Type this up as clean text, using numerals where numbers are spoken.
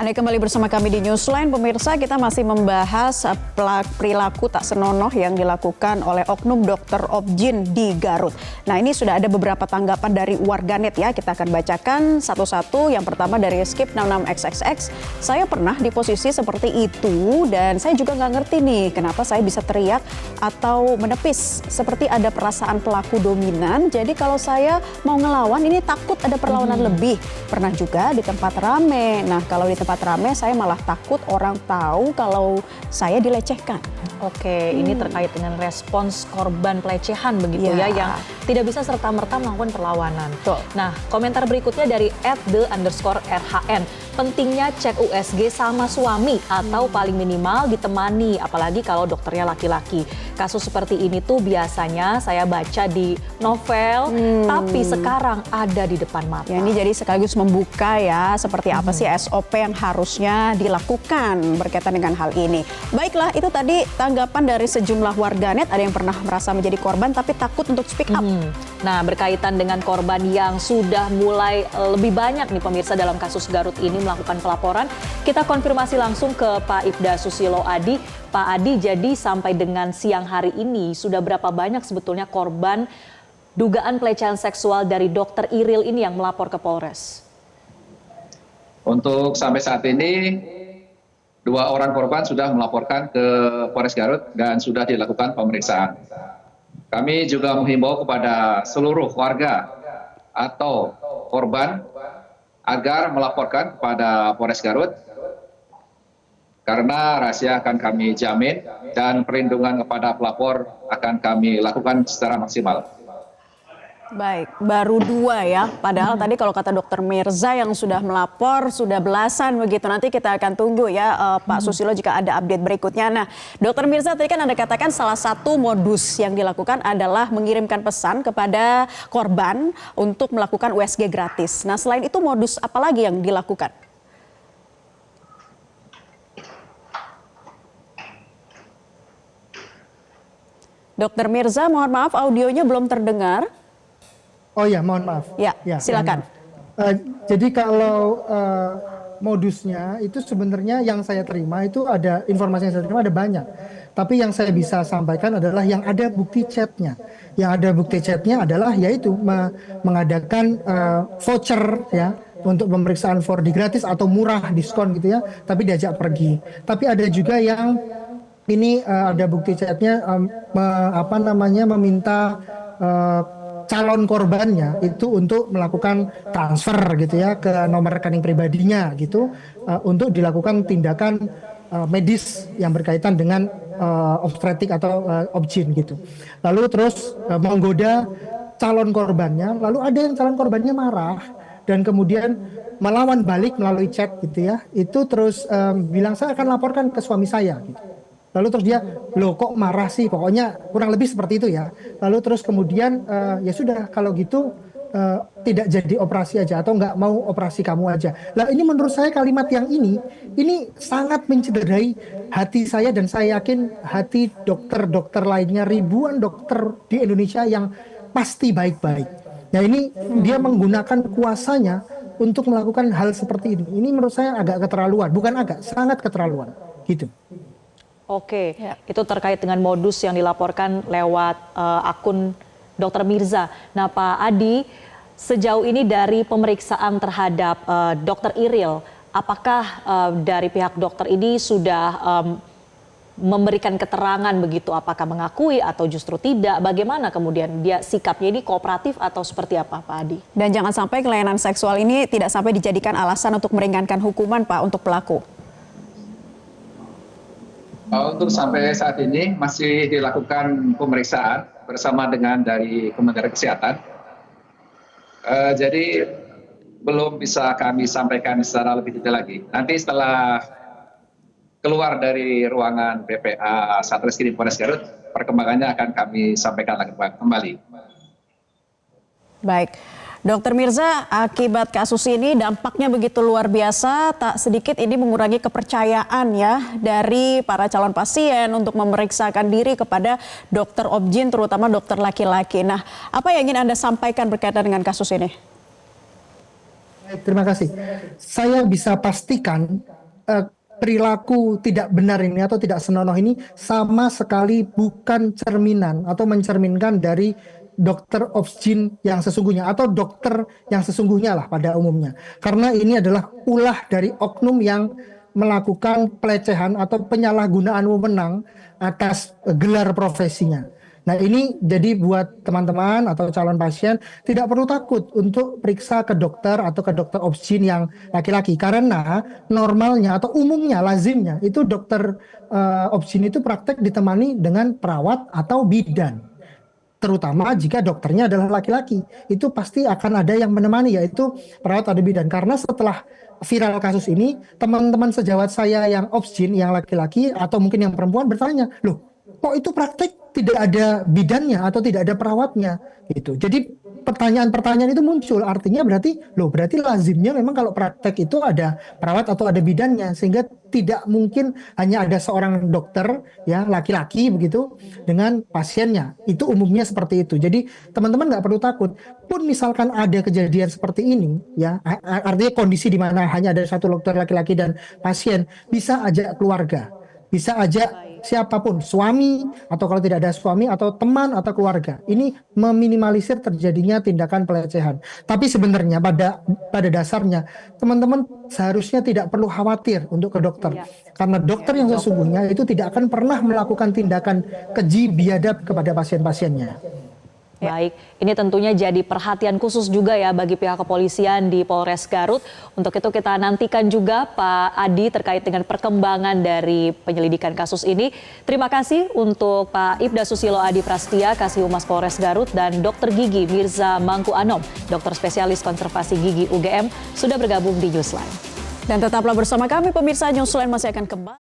Anda kembali bersama kami di Newsline. Pemirsa, kita masih membahas perilaku tak senonoh yang dilakukan oleh oknum dokter Objin di Garut. Nah, ini sudah ada beberapa tanggapan dari warganet ya. Kita akan bacakan satu-satu. Yang pertama dari Skip 66XXX. Saya pernah di posisi seperti itu dan saya juga nggak ngerti nih kenapa saya bisa teriak atau menepis. Seperti ada perasaan pelaku dominan. Jadi kalau saya mau ngelawan ini takut ada perlawanan lebih. Pernah juga di tempat rame. Nah, kalau di tempat rame saya malah takut orang tahu kalau saya dilecehkan. Oke, ini terkait dengan respons korban pelecehan begitu ya yang tidak bisa serta-merta melakukan perlawanan. Betul. Nah, komentar berikutnya dari @the_rhn. Pentingnya cek USG sama suami atau paling minimal ditemani, apalagi kalau dokternya laki-laki. Kasus seperti ini tuh biasanya saya baca di novel, tapi sekarang ada di depan mata. Ya, ini jadi sekaligus membuka ya seperti apa sih SOP yang harusnya dilakukan berkaitan dengan hal ini. Baiklah, itu tadi tanggapan dari sejumlah warganet. Ada yang pernah merasa menjadi korban tapi takut untuk speak up. Nah, berkaitan dengan korban yang sudah mulai lebih banyak nih pemirsa dalam kasus Garut ini melakukan pelaporan, kita konfirmasi langsung ke Pak Ibda Susilo Adi. Pak Adi, jadi sampai dengan siang hari ini sudah berapa banyak sebetulnya korban dugaan pelecehan seksual dari dokter Iril ini yang melapor ke Polres? Untuk sampai saat ini 2 orang korban sudah melaporkan ke Polres Garut dan sudah dilakukan pemeriksaan. Kami juga menghimbau kepada seluruh warga atau korban agar melaporkan kepada Polres Garut karena rahasia akan kami jamin dan perlindungan kepada pelapor akan kami lakukan secara maksimal. Baik, baru 2 ya. Padahal tadi kalau kata Dokter Mirza yang sudah melapor sudah belasan begitu. Nanti kita akan tunggu ya Pak Susilo jika ada update berikutnya. Nah, Dokter Mirza tadi kan Anda katakan salah satu modus yang dilakukan adalah mengirimkan pesan kepada korban untuk melakukan USG gratis. Nah, selain itu modus apa lagi yang dilakukan? Dokter Mirza, mohon maaf audionya belum terdengar. Oh ya, mohon maaf. Ya, silakan. Jadi kalau modusnya itu sebenarnya yang saya terima itu ada informasi yang saya terima ada banyak. Tapi yang saya bisa sampaikan adalah yang ada bukti chatnya. Yang ada bukti chatnya adalah yaitu mengadakan voucher ya untuk pemeriksaan 4D gratis atau murah diskon gitu ya. Tapi diajak pergi. Tapi ada juga yang ini ada bukti chatnya meminta calon korbannya itu untuk melakukan transfer gitu ya ke nomor rekening pribadinya gitu untuk dilakukan tindakan medis yang berkaitan dengan obstetrik atau obgyn gitu. Lalu terus menggoda calon korbannya, lalu ada yang calon korbannya marah dan kemudian melawan balik melalui chat gitu ya. Itu terus bilang saya akan laporkan ke suami saya gitu. Lalu terus dia, loh kok marah sih, pokoknya kurang lebih seperti itu ya. Lalu terus kemudian ya sudah kalau gitu tidak jadi operasi aja atau nggak mau operasi kamu aja. Lah ini menurut saya kalimat yang ini sangat mencederai hati saya dan saya yakin hati dokter-dokter lainnya, ribuan dokter di Indonesia yang pasti baik-baik. Nah ini dia menggunakan kuasanya untuk melakukan hal seperti ini. Ini menurut saya agak keterlaluan, bukan agak, sangat keterlaluan gitu. Oke, itu terkait dengan modus yang dilaporkan lewat akun Dokter Mirza. Nah, Pak Adi, sejauh ini dari pemeriksaan terhadap Dokter Iril, apakah dari pihak dokter ini sudah memberikan keterangan begitu? Apakah mengakui atau justru tidak? Bagaimana kemudian dia sikapnya ini kooperatif atau seperti apa, Pak Adi? Dan jangan sampai kelainan seksual ini tidak sampai dijadikan alasan untuk meringankan hukuman, Pak, untuk pelaku. Untuk sampai saat ini masih dilakukan pemeriksaan bersama dengan dari Kementerian Kesehatan. Jadi belum bisa kami sampaikan secara lebih detail lagi. Nanti setelah keluar dari ruangan BPA Satreskrim Polres Garut, perkembangannya akan kami sampaikan lagi kembali. Baik. Dokter Mirza, akibat kasus ini dampaknya begitu luar biasa, tak sedikit ini mengurangi kepercayaan ya dari para calon pasien untuk memeriksakan diri kepada dokter Objin, terutama dokter laki-laki. Nah, apa yang ingin Anda sampaikan berkaitan dengan kasus ini? Terima kasih. Saya bisa pastikan perilaku tidak benar ini atau tidak senonoh ini sama sekali bukan cerminan atau mencerminkan dari dokter obsgin yang sesungguhnya atau dokter yang sesungguhnya lah pada umumnya. Karena ini adalah ulah dari oknum yang melakukan pelecehan atau penyalahgunaan wewenang atas gelar profesinya. Nah ini jadi buat teman-teman atau calon pasien tidak perlu takut untuk periksa ke dokter atau ke dokter obsgin yang laki-laki. Karena normalnya atau umumnya, lazimnya itu dokter obsgin itu praktek ditemani dengan perawat atau bidan. Terutama jika dokternya adalah laki-laki. Itu pasti akan ada yang menemani yaitu perawat atau bidan. Karena setelah viral kasus ini, teman-teman sejawat saya yang obsgin, yang laki-laki atau mungkin yang perempuan bertanya, loh kok itu praktek tidak ada bidannya atau tidak ada perawatnya gitu. Jadi pertanyaan-pertanyaan itu muncul, artinya berarti lazimnya memang kalau praktek itu ada perawat atau ada bidannya, sehingga tidak mungkin hanya ada seorang dokter ya laki-laki begitu dengan pasiennya. Itu umumnya seperti itu. Jadi teman-teman nggak perlu takut. Pun misalkan ada kejadian seperti ini ya, artinya kondisi di mana hanya ada satu dokter laki-laki dan pasien, bisa ajak keluarga. Bisa aja siapapun, suami atau kalau tidak ada suami atau teman atau keluarga. Ini meminimalisir terjadinya tindakan pelecehan. Tapi sebenarnya pada dasarnya teman-teman seharusnya tidak perlu khawatir untuk ke dokter. Karena dokter yang sesungguhnya itu tidak akan pernah melakukan tindakan keji biadab kepada pasien-pasiennya. Baik, ini tentunya jadi perhatian khusus juga ya bagi pihak kepolisian di Polres Garut. Untuk itu kita nantikan juga Pak Adi terkait dengan perkembangan dari penyelidikan kasus ini. Terima kasih untuk Pak Ibda Susilo Adi Prastia, Kasih Humas Polres Garut, dan Dr. Gigi Mirza Mangku Anom, dokter spesialis konservasi gigi UGM, sudah bergabung di Newsline. Dan tetaplah bersama kami pemirsa, Newsline masih akan kembali.